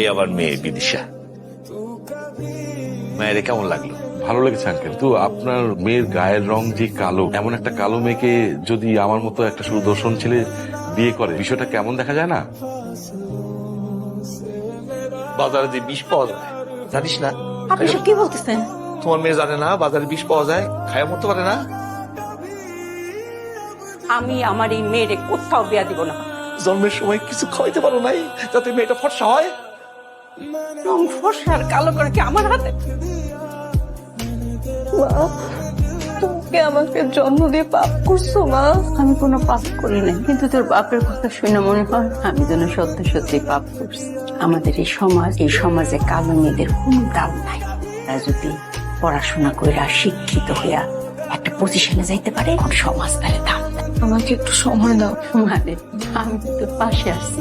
এই আবার মেয়ে বিদিশা। মায়ের কেমন লাগলো? ভালো লেগেছে আঙ্কেল। তো আপনার মেয়ের গায়ের রং যে কালো, এমন একটা কালো মেয়েকে যদি আমার মতো একটা সুদর্শন ছেলে বিয়ে করে, বিষয়টা কেমন দেখা যায় না? বাজারে যে বিষ পাওয়া যায় জানিস না? আপনি সব কি বলতেছেন? তোমার মেয়ে জানে না বাজারে বিষ পাওয়া যায়, খায়া মরতে পারে না? আমি আমার এই মেয়েরে কোথাও বিয়া দিব না। জন্মের সময় কিছু খাওয়াইতে পারো নাই যাতে মেয়েটা ফর্সা হয়? রং ফর্সা আর কালো করে কি আমার হাতে? মা, তুমি আমাকে জন্ম দিয়ে পাপ করছো মা। আমি কোনো পাপ করি নাই, কিন্তু তোর বাপের কথা শুনে মনে হয় আমি যেন সত্যি সত্যি পাপ করছি। আমাদের এই সমাজে কালো মেয়েদের কোনো দাম নাই। তারা যদি পড়াশোনা কইরা শিক্ষিত হইয়া একটা পজিশনে যাইতে পারে, সমাজ তাহলে দাম দেয়। আমাকে একটু সময় দাও। মানে আমি তো তোর পাশে আছি।